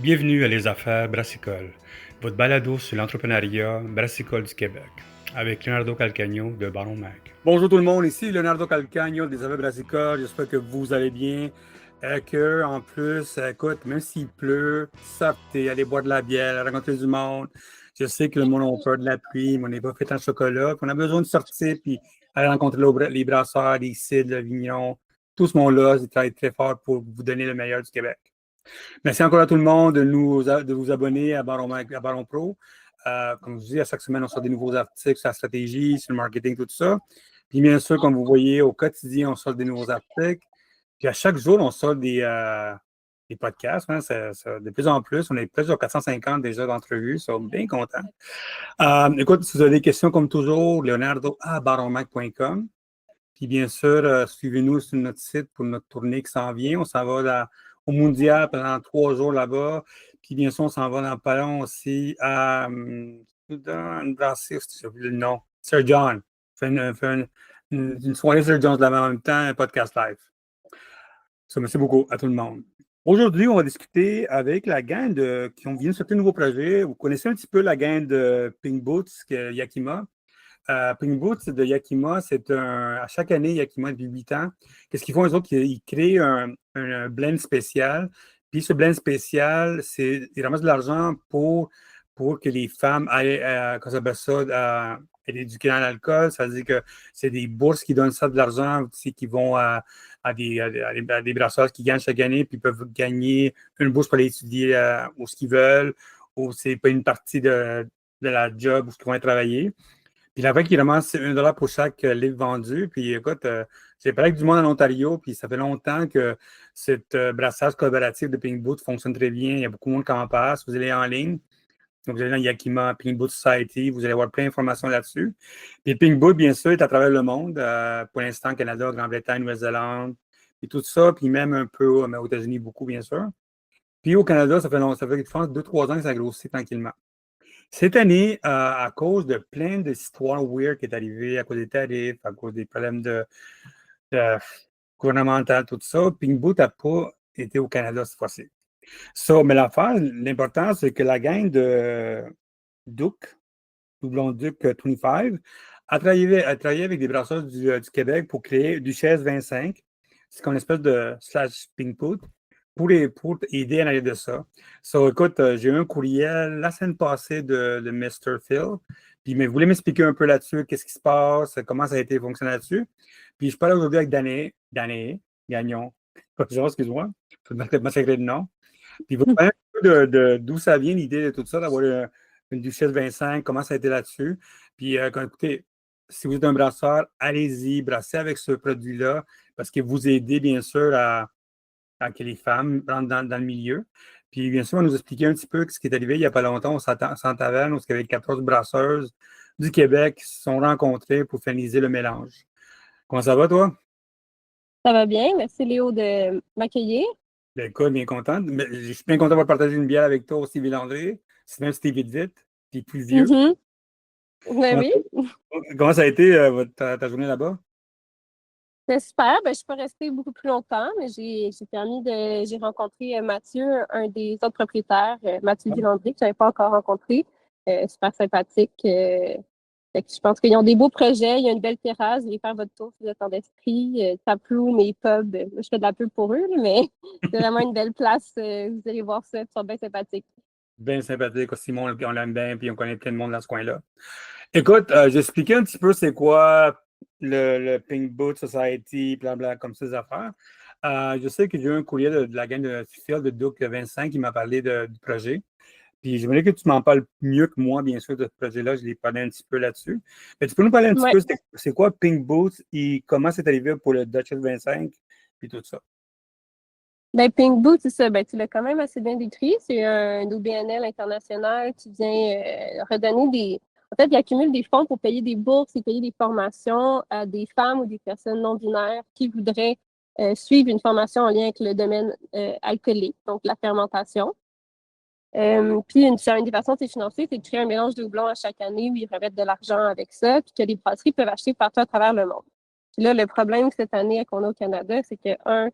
Bienvenue à Les Affaires Brassicole, votre balado sur l'entrepreneuriat brassicole du Québec, avec Leonardo Calcagno de Baron Mag. Bonjour tout le monde, ici Leonardo Calcagno des Affaires Brassicole. J'espère que vous allez bien. En plus, écoute, même s'il pleut, sortez, allez boire de la bière, rencontrer du monde. Je sais que le monde a peur de la pluie, mais on n'est pas fait en chocolat. Puis on a besoin de sortir puis aller rencontrer les brasseurs, les cidres, le vigneron. Tout ce monde-là, ils travaillent très fort pour vous donner le meilleur du Québec. Merci encore à tout le monde de vous abonner à à Baron Pro. Comme je dis, à chaque semaine, on sort des nouveaux articles sur la stratégie, sur le marketing, tout ça. Puis bien sûr, comme vous voyez, au quotidien, on sort des nouveaux articles. Puis à chaque jour, on sort des podcasts. Hein. De plus en plus, on est presque à 450 déjà d'entrevues. Ça, on est bien contents. Écoute, si vous avez des questions, comme toujours, leonardo@baronmac.com. Puis bien sûr, suivez-nous sur notre site pour notre tournée qui s'en vient. On s'en va au Mondial pendant 3 jours là-bas. Puis bien sûr, on s'en va dans pas long aussi à dans une brasserie, j'ai oublié le nom. Sir John. Une soirée Sir John là-bas en même temps, un podcast live. Ça, merci beaucoup à tout le monde. Aujourd'hui, on va discuter avec la gang qui ont vient de sortir un nouveau projet. Vous connaissez un petit peu la gang de Pink Boots, Yakima. Pink Boots de Yakima, à chaque année, Yakima, depuis 8 ans, qu'est-ce qu'ils font, eux autres? Ils créent un blend spécial. Puis ce blend spécial, ils ramassent de l'argent pour que les femmes aillent, qu'on s'appelle ça, être éduquées dans l'alcool. Ça veut dire que c'est des bourses qui donnent ça de l'argent, qui vont à des brasseurs qui gagnent chaque année, puis peuvent gagner une bourse pour aller étudier où ce qu'ils veulent, ou c'est pas une partie de la job où ils vont aller travailler. Puis la fois qu'ils ramassent 1 dollar pour chaque livre vendu. Puis écoute, j'ai parlé avec du monde en Ontario, puis ça fait longtemps que cette brassage collaboratif de Pink Boot fonctionne très bien. Il y a beaucoup de monde qui en passe. Vous allez en ligne. Donc, vous allez dans Yakima, Pink Boot Society, vous allez avoir plein d'informations là-dessus. Puis Pink Boot, bien sûr, est à travers le monde. Pour l'instant, Canada, Grande-Bretagne, Nouvelle-Zélande, et tout ça. Puis même un peu aux États-Unis, beaucoup, bien sûr. Puis au Canada, ça fait je pense, 2, 3 ans que ça grossit tranquillement. Cette année, à cause de plein d'histoires weird qui est arrivées, à cause des tarifs, à cause des problèmes de gouvernemental, tout ça, Pink Boot n'a pas été au Canada cette fois-ci. Mais l'important, c'est que la gang de Duke, Doublon Duke 25, a travaillé avec des brasseurs du Québec pour créer Duchesse 25. C'est comme une espèce de slash Pink Boot pour aider à aller de ça. Écoute, j'ai eu un courriel la semaine passée de Mr. Phil. Puis il voulait m'expliquer un peu là-dessus, qu'est-ce qui se passe, comment ça a été fonctionné là-dessus. Puis je parle aujourd'hui avec Dané Gagnon. Excuse-moi, je vais massacrer le nom. Puis il va parler un peu d'où ça vient l'idée de tout ça, d'avoir une Duchesse 25, comment ça a été là-dessus. Puis écoutez, si vous êtes un brasseur, allez-y, brassez avec ce produit-là, parce que vous aidez bien sûr à que les femmes rentrent dans le milieu. Puis bien sûr, on va nous expliquer un petit peu ce qui est arrivé il n'y a pas longtemps au Centre-Taverne, où il y avait 14 brasseuses du Québec qui se sont rencontrées pour finaliser le mélange. Comment ça va, toi? Ça va bien, merci Léo de m'accueillir. Ben, écoute, bien content. Mais je suis bien content d'avoir partagé une bière avec toi aussi, Landry. C'est même si t'es vite vite, puis plus vieux. Mhm. Ben Comment, oui, comment ça a été ta journée là-bas? c'est super. Ben, je suis pas restée beaucoup plus longtemps, mais j'ai rencontré Mathieu, un des autres propriétaires, Mathieu Villandry, que je n'avais pas encore rencontré. Super sympathique. Fait que je pense qu'ils ont des beaux projets. Il y a une belle terrasse. Vous allez faire votre tour si vous êtes en esprit. Taproom et pub. Moi, je fais de la pub pour eux, là, mais c'est vraiment une belle place. Vous allez voir ça. Ils sont bien sympathiques. Bien sympathique aussi, on l'aime bien, puis on connaît plein de monde dans ce coin-là. Écoute, j'ai expliqué un petit peu c'est quoi le Pink Boot Society, blablabla, comme ces affaires. Je sais que j'ai eu un courrier de la gang de Phil de Duke 25 qui m'a parlé du projet. Puis j'aimerais que tu m'en parles mieux que moi, bien sûr, de ce projet-là. Je l'ai parlé un petit peu là-dessus. Mais tu peux nous parler un petit Ouais. peu, c'est quoi Pink Boots et comment c'est arrivé pour le Duchess 25 puis tout ça? Ben, Pink Boot, c'est ça. Ben, tu l'as quand même assez bien décrit. C'est un OBNL international qui vient redonner des. En fait, il accumule des fonds pour payer des bourses et payer des formations à des femmes ou des personnes non binaires qui voudraient suivre une formation en lien avec le domaine alcoolique, donc la fermentation. Puis, une des façons de se financer, c'est de créer un mélange de houblon à chaque année où ils remettent de l'argent avec ça, puis que les brasseries peuvent acheter partout à travers le monde. Puis là, le problème cette année qu'on a au Canada, c'est que, un,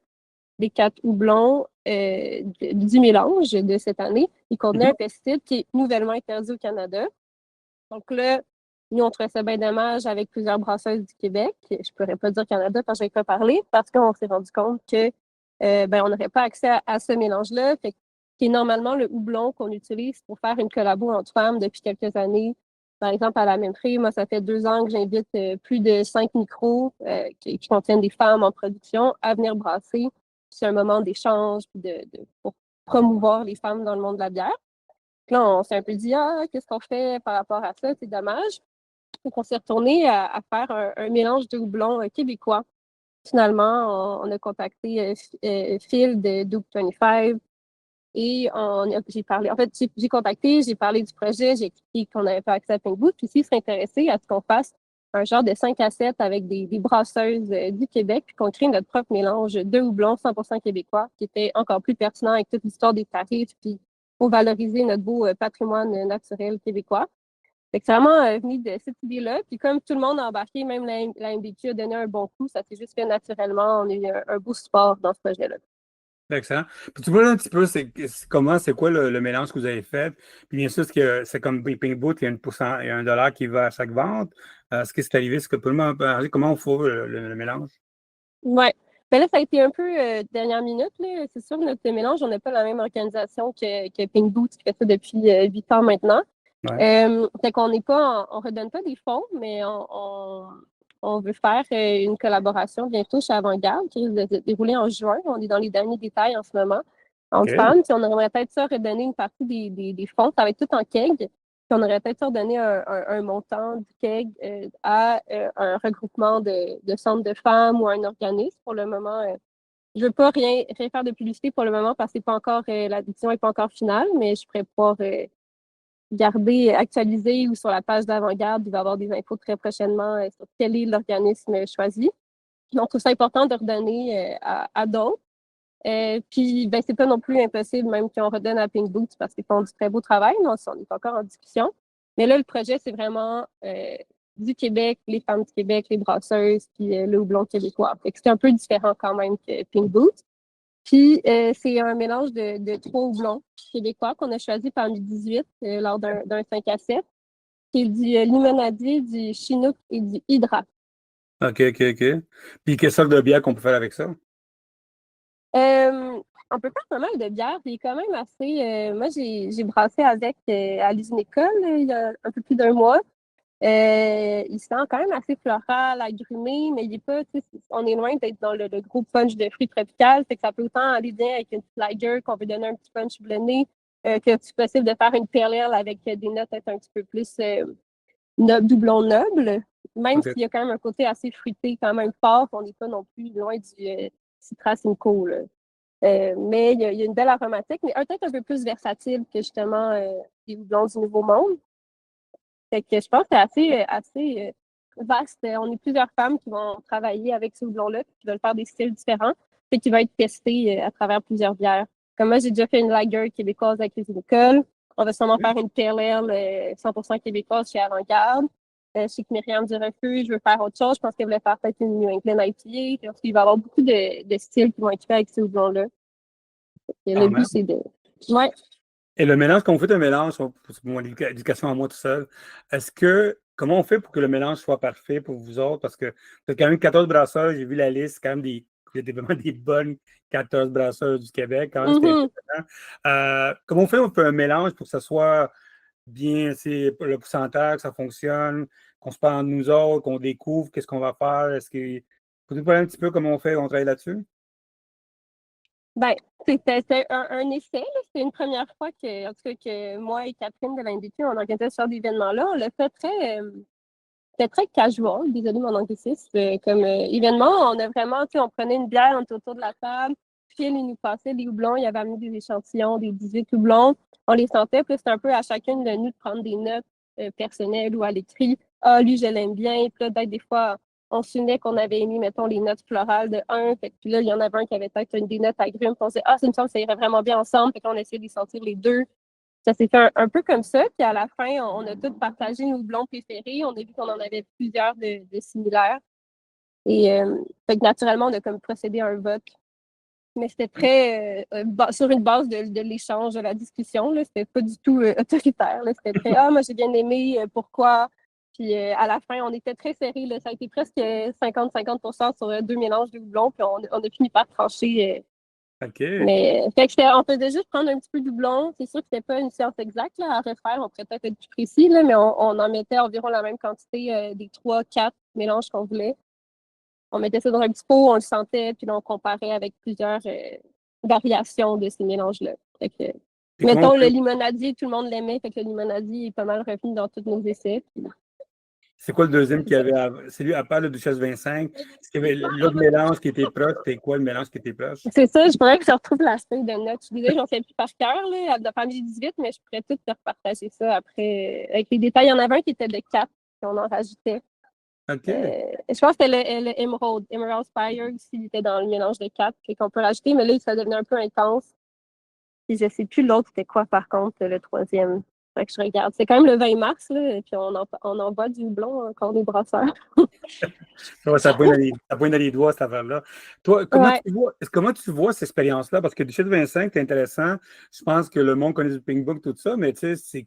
les 4 houblons du mélange de cette année, il contenait Mhm. un pesticide qui est nouvellement interdit au Canada. Donc là, nous, on trouvait ça bien dommage avec plusieurs brasseuses du Québec. Je ne pourrais pas dire Canada quand je vais pas parler, parce qu'on s'est rendu compte que on n'aurait pas accès à ce mélange-là. Fait que, qui est normalement le houblon qu'on utilise pour faire une collabo entre femmes depuis quelques années. Par exemple, à la même prix, moi, ça fait 2 ans que j'invite plus de 5 micros qui contiennent des femmes en production à venir brasser. C'est un moment d'échange pour promouvoir les femmes dans le monde de la bière. Puis là, on s'est un peu dit, ah, qu'est-ce qu'on fait par rapport à ça? C'est dommage. Donc, on s'est retourné à faire un mélange de houblon québécois. Finalement, on a contacté Phil de Duke 25 et j'ai parlé. En fait, j'ai contacté, j'ai parlé du projet, j'ai expliqué qu'on n'avait pas accès à Pinkboot. Puis s'ils seraient intéressés à ce qu'on fasse un genre de 5 à 7 avec des brasseuses du Québec, puis qu'on crée notre propre mélange de houblon 100% québécois, qui était encore plus pertinent avec toute l'histoire des tarifs, puis pour valoriser notre beau patrimoine naturel québécois. Fait que c'est vraiment venu de cette idée-là. Puis comme tout le monde a embarqué, même la MBQ a donné un bon coup, ça s'est juste fait naturellement. On a eu un beau support dans ce projet-là. Excellent. Puis tu vois un petit peu c'est quoi le mélange que vous avez fait. Puis bien sûr, c'est comme Pink Boot, il y a il y a $1 qui va à chaque vente. Ce qui s'est arrivé, est-ce que tout le monde peut parler comment on fait le mélange? Ouais. Ben là, ça a été un peu dernière minute, là. C'est sûr, notre mélange, on n'a pas la même organisation que Pink Boot qui fait ça depuis 8 ans maintenant. Ouais. Fait qu'on n'est pas, on redonne pas des fonds, mais on veut faire une collaboration bientôt chez Avant-Garde qui risque de se dérouler en juin. On est dans les derniers détails en ce moment. Entre OK. femmes, puis on aurait peut-être ça redonner une partie des fonds. Ça va être tout en keg. Puis on aurait peut-être ça redonné un montant du keg à un regroupement de centres de femmes ou un organisme. Pour le moment, je veux pas rien faire de publicité pour le moment parce que c'est pas encore, la décision n'est pas encore finale, mais je pourrais pouvoir garder actualisé ou sur la page d'Avant-Garde, il va y avoir des infos très prochainement sur quel est l'organisme choisi. Donc, je trouve ça important de redonner à d'autres. Puis, ben, c'est pas non plus impossible, même qu'on redonne à Pink Boots parce qu'ils font du très beau travail. Non, on est encore en discussion. Mais là, le projet, c'est vraiment du Québec, les femmes du Québec, les brasseuses, puis le houblon québécois. Fait que c'est un peu différent quand même que Pink Boots. Puis, c'est un mélange de 3 houblons québécois qu'on a choisi parmi 18 lors d'un 5 à 7, qui est du limonadier, du chinook et du hydra. OK, OK, OK. Puis quelle sorte de bière qu'on peut faire avec ça? On peut faire pas mal de bières. Il est quand même assez. Moi, j'ai brassé avec à l'usine école il y a un peu plus d'un mois. Il se sent quand même assez floral, agrumé, mais il est pas, on est loin d'être dans le gros punch de fruits tropicaux. Fait que ça peut autant aller bien avec une lager qu'on veut donner un petit punch blendé, que c'est possible de faire une pale ale avec des notes peut-être un petit peu plus doublon noble. Même OK. s'il y a quand même un côté assez fruité, quand même fort, on n'est pas non plus loin du Citra Simcoe, là. Mais il y a une belle aromatique, mais peut-être un peu plus versatile que justement les houblons du Nouveau Monde. Fait que je pense que c'est assez vaste. On est plusieurs femmes qui vont travailler avec ce houblon-là, qui veulent faire des styles différents, et qui va être testé à travers plusieurs bières. Comme moi, j'ai déjà fait une lager québécoise avec les écoles. On va sûrement faire une pale ale 100% québécoise chez Avant-Garde. Je sais que Myriam du Refuge veut faire autre chose. Je pense qu'elle voulait faire peut-être une New England IPA. Parce qu'il va y avoir beaucoup de styles qui vont être faits avec ce houblon-là. Le Quand but, même. c'est de... Ouais. Et le mélange, quand on fait un mélange, c'est mon éducation à moi tout seul, comment on fait pour que le mélange soit parfait pour vous autres? Parce que vous êtes quand même 14 brasseurs, j'ai vu la liste, c'est quand même il y a vraiment des bonnes 14 brasseurs du Québec, quand même, c'était Mhm. impressionnant. Comment on fait un mélange pour que ça soit bien, c'est le pourcentage, que ça fonctionne, qu'on se parle entre nous autres, qu'on découvre qu'est-ce qu'on va faire? Vous parler un petit peu comment on travaille là-dessus? Ben, c'était un essai, là. C'était une première fois en tout cas, que moi et Catherine de l'Indétu, on organisait ce genre d'événement-là. On l'a fait c'était très casual, désolé mon anglicisme, comme événement. On a vraiment, tu sais, on prenait une bière, on était autour de la table, puis il nous passait des houblons, il avait amené des échantillons, des 18 houblons. On les sentait, puis c'était un peu à chacune de nous de prendre des notes personnelles ou à l'écrit. Ah, lui, je l'aime bien. Puis là, des fois, on se souvenait qu'on avait mis, mettons, les notes florales de un. Fait que puis là, il y en avait un qui avait peut-être des notes agrumes. Puis on s'est dit, ah, ça me semble que ça irait vraiment bien ensemble. Fait qu'on a essayé de les sentir les deux. Ça s'est fait un peu comme ça. Puis à la fin, on a tous partagé nos blonds préférés. On a vu qu'on en avait plusieurs de similaires. Et fait que naturellement, on a comme procédé à un vote mais c'était très sur une base de l'échange, de la discussion. C'était pas du tout autoritaire. Là. C'était très moi j'ai bien aimé, pourquoi. Puis à la fin, on était très serrés. Là. Ça a été presque 50-50% sur deux mélanges de houblon, puis on a fini par trancher. OK. Mais fait que on faisait juste prendre un petit peu de houblon. C'est sûr que c'était pas une science exacte là, à refaire. On pourrait peut-être être plus précis, là, mais on en mettait environ la même quantité des 3-4 mélanges qu'on voulait. On mettait ça dans un petit pot, on le sentait, puis là, on comparait avec plusieurs variations de ces mélanges-là. Fait que, mettons, le limonadier, tout le monde l'aimait, fait que le limonadier est pas mal revenu dans tous nos essais. Puis... C'est quoi le deuxième qu'il y avait? C'est lui, à part le Duchesse 25. Est-ce qu'il y avait l'autre mélange qui était proche? C'était quoi le mélange qui était proche? C'est ça, je pourrais que je retrouve la feuille de notes. Je suis désolée, j'en fais plus par cœur, là, de famille 18, mais je pourrais tout te repartager ça après. Avec les détails, il y en avait un qui était de 4, puis on en rajoutait. OK. Je pense que c'était le Emerald Spire aussi, il était dans le mélange de 4, qu'on peut rajouter, mais là, ça devenait un peu intense. Puis je sais plus l'autre, c'était quoi par contre, le troisième. Fait que je regarde. C'est quand même le 20 mars, là, et puis on en boit du houblon encore des brasseurs. Ça pointe dans les doigts, cette affaire-là. Toi, comment tu vois cette expérience-là? Parce que Duchesse 25, c'est intéressant. Je pense que le monde connaît du Pink Book, tout ça, mais tu sais,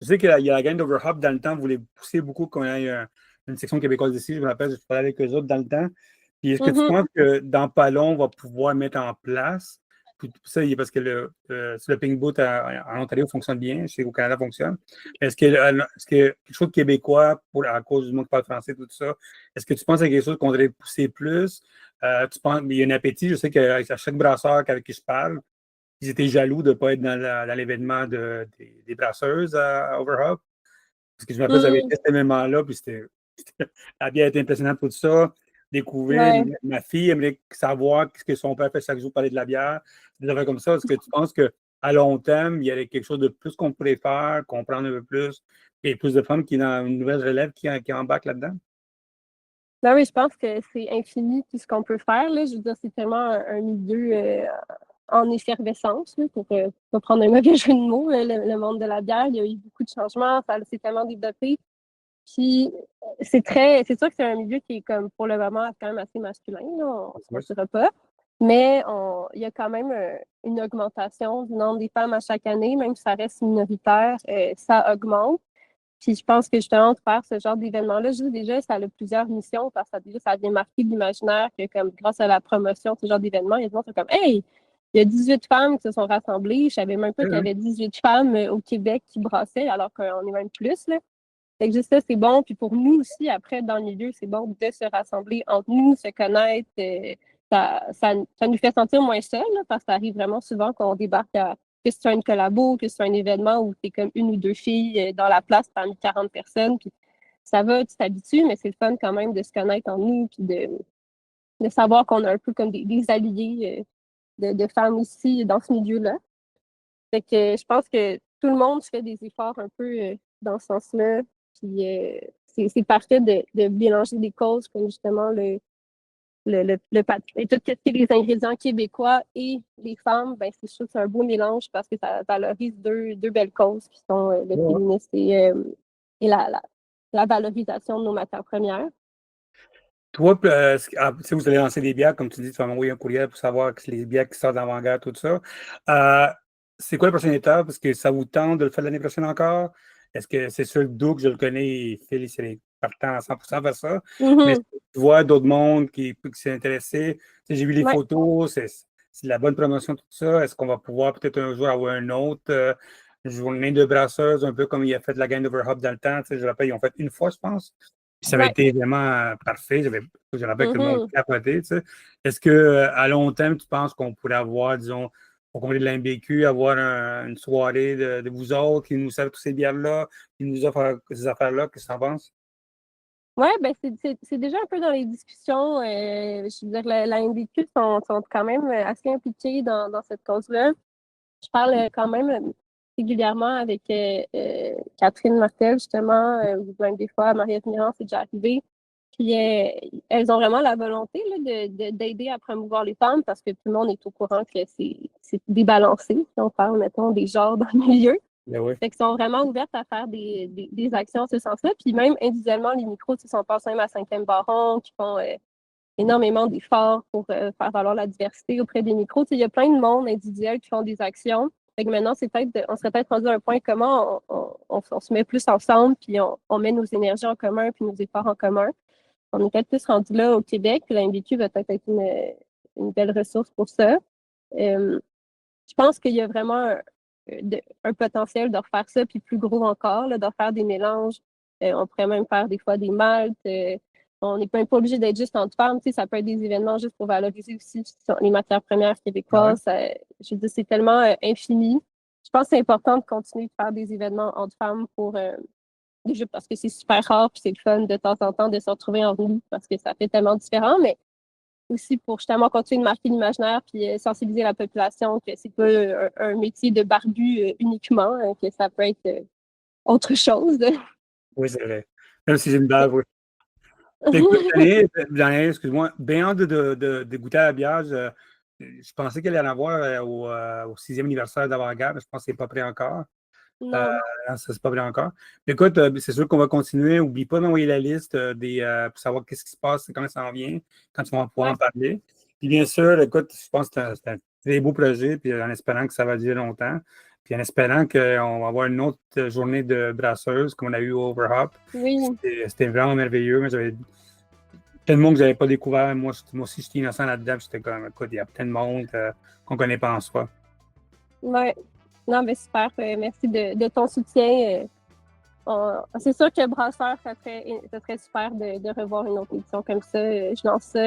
je sais qu'il y a la gang d'Overhop dans le temps, vous voulez pousser beaucoup quand il y a une section québécoise ici. Je me rappelle, je parlais avec eux autres dans le temps. Puis est-ce que tu penses que dans pas long, on va pouvoir mettre en place? Puis ça, parce que le Pink Boot en Ontario fonctionne bien, je sais qu'au Canada fonctionne. Est-ce que quelque chose de québécois, à cause du monde qui parle français, tout ça, est-ce que tu penses à quelque chose qu'on devrait pousser plus? Tu penses, il y a un appétit, je sais qu'à chaque brasseur avec qui je parle, ils étaient jaloux de ne pas être dans l'événement des brasseuses à Overhop. Parce que je me rappelle, j'avais été à cet événement-là, puis la bière était impressionnante, tout ça. Découvrir, ma fille aimerait savoir ce que son père fait chaque jour, parler de la bière, des affaires comme ça. Est-ce que tu penses qu'à long terme, il y aurait quelque chose de plus qu'on pourrait faire, comprendre un peu plus, et plus de femmes qui dans une nouvelle relève qui embarquent là-dedans? Ben oui, je pense que c'est infini tout ce qu'on peut faire. Là. Je veux dire, c'est tellement un milieu en effervescence, là, pour pas prendre un mauvais jeu de mots, le monde de la bière. Il y a eu beaucoup de changements, ça s'est tellement développé. Puis c'est sûr que c'est un milieu qui est comme pour le moment quand même assez masculin, là, on se mentira pas. Mais il y a quand même une augmentation du nombre des femmes à chaque année, même si ça reste minoritaire, ça augmente. Puis je pense que justement, de faire ce genre d'événement-là, juste déjà, ça a plusieurs missions parce que ça vient marquer l'imaginaire que comme grâce à la promotion de ce genre d'événement, il y a des gens qui sont comme Hey, il y a 18 femmes qui se sont rassemblées. Je savais même pas qu'il y avait 18 femmes au Québec qui brassaient, alors qu'on est même plus, là. Fait que juste ça, c'est bon. Puis pour nous aussi, après, dans le milieu, c'est bon de se rassembler entre nous, se connaître. Ça nous fait sentir moins seuls, parce que ça arrive vraiment souvent qu'on débarque que c'est une collabo, que c'est un événement où c'est comme une ou deux filles dans la place parmi 40 personnes. Puis ça va, tu t'habitues, mais c'est le fun quand même de se connaître en nous, puis de savoir qu'on a un peu comme des alliés de femmes ici dans ce milieu-là. Fait que je pense que tout le monde fait des efforts un peu dans ce sens-là. Puis c'est parfait de mélanger des causes comme justement et tout ce qui est les ingrédients québécois et les femmes, ben c'est sûr que c'est un beau mélange parce que ça valorise deux belles causes qui sont le féminisme et la valorisation de nos matières premières. Toi, si vous allez lancer des bières, comme tu dis, tu vas m'envoyer un courriel pour savoir que les bières qui sortent d'avant-garde, tout ça. C'est quoi la prochaine étape? Est-ce que ça vous tente de le faire l'année prochaine encore? Est-ce que c'est sûr que Doug, je le connais, Phil, c'est partant à 100% vers ça. Mais est-ce que tu vois d'autres mondes qui s'est intéressé? J'ai vu les photos, c'est de la bonne promotion, tout ça. Est-ce qu'on va pouvoir peut-être un jour avoir un autre journée de brasseuses, un peu comme il a fait de la gang d'Overhop dans le temps? Je rappelle, ils ont fait une fois, je pense. Puis ça avait été vraiment parfait. Je rappelle que le monde capoté. Est-ce qu'à long terme, tu penses qu'on pourrait avoir, disons, au congrès de l'MBQ, avoir une soirée de vous autres qui nous servent toutes ces bières-là, qui nous offrent ces affaires-là? Qu'est-ce que tu en penses? Oui, ben c'est déjà un peu dans les discussions. Je veux dire, la MBQ sont quand même assez impliqués dans cette cause-là. Je parle quand même régulièrement avec Catherine Martel, justement, ou même des fois, Marie-Ève Mirand, c'est déjà arrivé. Puis elles ont vraiment la volonté là, d'aider à promouvoir les femmes parce que tout le monde est au courant que c'est débalancé. Si on parle, mettons, des genres dans le milieu. Fait qu'ils sont vraiment ouvertes à faire des actions en ce sens-là. Puis même individuellement, les micros, ils sont passés même à 5e Baron, qui font énormément d'efforts pour faire valoir la diversité auprès des micros. Il y a plein de monde individuels qui font des actions. Fait que maintenant, on serait peut-être rendu à un point comment on se met plus ensemble, puis on met nos énergies en commun, puis nos efforts en commun. On est peut-être plus rendu là au Québec, puis la MBQ va peut-être être une belle ressource pour ça. Je pense qu'il y a vraiment un potentiel de refaire ça, puis plus gros encore, là, de faire des mélanges. On pourrait même faire des fois des maltes. On n'est même pas obligé d'être juste entre femmes. Ça peut être des événements juste pour valoriser aussi les matières premières québécoises. Je veux dire, c'est tellement infini. Je pense que c'est important de continuer de faire des événements entre femmes pour déjà parce que c'est super rare, puis c'est le fun de temps en temps de se retrouver en groupe parce que ça fait tellement différent, mais aussi pour justement continuer de marquer l'imaginaire puis sensibiliser la population que c'est pas un métier de barbu uniquement, que ça peut être autre chose. Oui, c'est vrai. Même si j'ai une barbe, oui. Écoute, Daniel, excuse-moi, bien hâte de goûter à la bière. Je pensais qu'elle allait en avoir au 6e anniversaire d'Avant-Garde, mais je pense que c'est pas prêt encore. Non. Ça, c'est pas prêt encore. Mais écoute, c'est sûr qu'on va continuer. N'oublie pas d'envoyer la liste pour savoir qu'est-ce qui se passe, quand ça en vient, quand tu vas pouvoir en parler. Puis bien sûr, écoute, je pense que c'est un très beau projet, puis en espérant que ça va durer longtemps. Puis en espérant qu'on va avoir une autre journée de brasseuse comme on a eu au Overhop. Oui. C'était vraiment merveilleux. Mais j'avais plein de monde que je n'avais pas découvert. Moi aussi, j'étais innocent là-dedans. J'étais comme, écoute, il y a plein de monde qu'on ne connaît pas en soi. Oui. Non, mais super. Merci de ton soutien. C'est sûr que Brasseur, ça serait super de revoir une autre édition comme ça. Je lance ça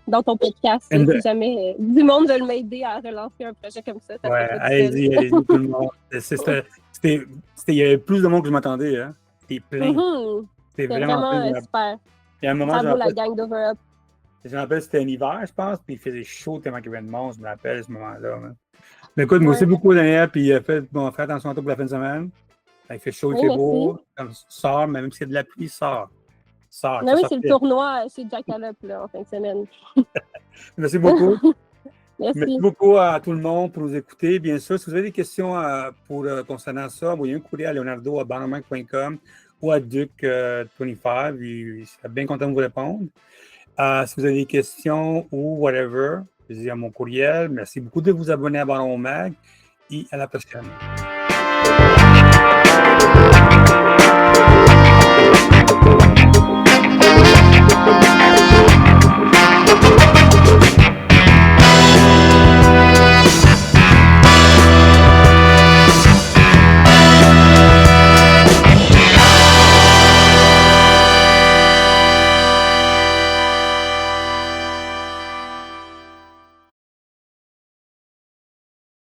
dans ton podcast. Si jamais du monde veut m'aider à relancer un projet comme ça. Ouais, allez-y, tout le monde. Il y avait plus de monde que je m'attendais. Hein. C'était plein. C'était vraiment super. Et à un moment, bravo la gang d'Over Up. Je me rappelle, c'était un hiver, je pense, puis il faisait chaud tellement qu'il y avait de monde, je me rappelle à ce moment-là. Hein. Mais écoute, merci beaucoup, Daniel, puis fais attention à toi pour la fin de semaine. Il fait chaud, il fait beau. Sors, même s'il y a de la pluie, sors. Non, oui, c'est le tournoi chez Jackalope en fin de semaine. Merci beaucoup. Merci beaucoup à tout le monde pour nous écouter. Bien sûr, si vous avez des questions concernant ça, envoyez un courrier à leonardo@barnamac.com ou à Duc25. Il sera bien content de vous répondre. Si vous avez des questions ou whatever, je dis à mon courriel. Merci beaucoup de vous abonner à Baron Mag et à la prochaine. Thank you.